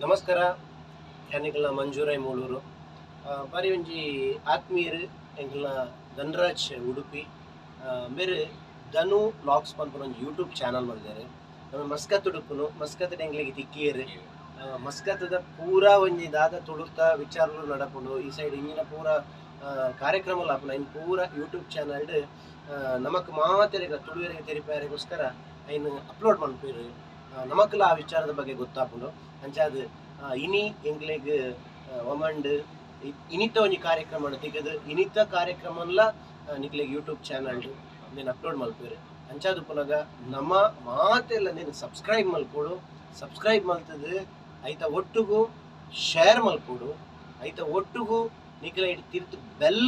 ನಮಸ್ಕಾರ ಕ್ಯಾನಿಕಲ್ನ ಮಂಜೂರೈ ಮೂಲೂರು ಬಾರಿ ಒಂಜಿ ಆತ್ಮೀಯರು ಎಂಕಲ್ನ ಧನರಾಜ್ ಉಡುಪಿ ಬೇರೆ ಧನು ವ್ಲಾಗ್ಸ್ ಪನ್ಪುನ ಒಂದು ಯೂಟ್ಯೂಬ್ ಚಾನಲ್ ಮಾಡಿದ್ದಾರೆ. ನಮ್ಮ ಮಸ್ಕತ್ ಉಡುಪುನು ಮಸ್ಕತ್ ಎಂಗ್ಲಿಗೆ ತಿಕ್ಕಿಯರು ಮಸ್ಕತ್ತದ ಪೂರ ಒಂಜಿ ದಾದ ತುಳುತ ವಿಚಾರಗಳು ನಡಪುಂಡು ಈ ಸೈಡ್ ಇಂಜಿನ ಪೂರ ಕಾರ್ಯಕ್ರಮಗಳು ಆಪುನ ಇನ್ನು ಪೂರ ಯೂಟ್ಯೂಬ್ ಚಾನಲ್ ನಮಕ್ ಮಾತೆರೆಗ ತುಳುವರಿಗೆ ತೆರಿಪಾರಿಗೋಸ್ಕರ ಐನು ಅಪ್ಲೋಡ್ ಮಾಡ್ತೀರಿ. ನಮಕ್ಕೆಲ್ಲ ಆ ವಿಚಾರದ ಬಗ್ಗೆ ಗೊತ್ತಾಪುಂಡು ಅಂಚಾದ ಇನಿ ಎಂಗ್ಲೆಗ್ ಒಮಂಡ್ ಇನಿತ ಒಂಜಿ ಕಾರ್ಯಕ್ರಮ ತೆಗೆದು ಇನಿತ ಕಾರ್ಯಕ್ರಮಲ್ಲ ನಿಕ್ಲೆಗ್ ಯೂಟ್ಯೂಬ್ ಚಾನಲ್ ನೀನು ಅಪ್ಲೋಡ್ ಮಲ್ಪೇರು ಅಂಚಾದ ಪುನಗ ನಮ್ಮ ಮಾತೆಲ್ಲ ನೀನು ಸಬ್ಸ್ಕ್ರೈಬ್ ಮಲ್ಪೋಡು. ಸಬ್ಸ್ಕ್ರೈಬ್ ಮಲ್ತದು ಐತ ಒಟ್ಟುಗು ಶೇರ್ ಮಲ್ಪೋಡು. ಐತ ಒಟ್ಟುಗು ನಿಕ್ಲ ಇಟ್ಟು ತಿರ್ತು ಬೆಲ್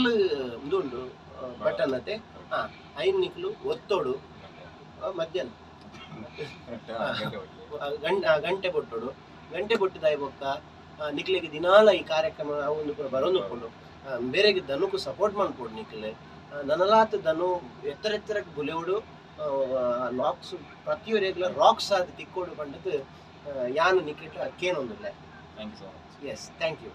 ಉಂದುಂಡು ಬಟನ್ ಅತ್ತೆ ಐನ್ ನಿಕ್ಲು ಒತ್ತೋಡು ಮಧ್ಯಾಹ್ನ ಗಂಟೆ ಕೊಟ್ಟೋಡು. ಗಂಟೆ ಕೊಟ್ಟಿದಾಯ ಬೊಕ್ಕ ನಿಕ್ಲೆಗೆ ದಿನಾಲ ಈ ಕಾರ್ಯಕ್ರಮ ಒಂದು ಪೂರ ಬರೋದು ಬೇರೆಗೆ ದನಕ್ಕೂ ಸಪೋರ್ಟ್ ಮಾಡ್ಕೊಡು. ನಿಕ್ಲೆ ನನಲಾತ ದನು ಎತ್ತರ ಬುಲೆವುಡು ಲಾಕ್ಸ್ ಪ್ರತಿಯೊರೆಗ್ಲ ರಾಕ್ಸ್ ಆದ ತಿಕ್ಕೋಡು ಪಂಡದು ಯಾನು ನಿಕ್ಕಿಟ್ಟು ಅಕ್ಕೇನೊಂದಿಲ್ಲ. Thank you so much. Yes thank you.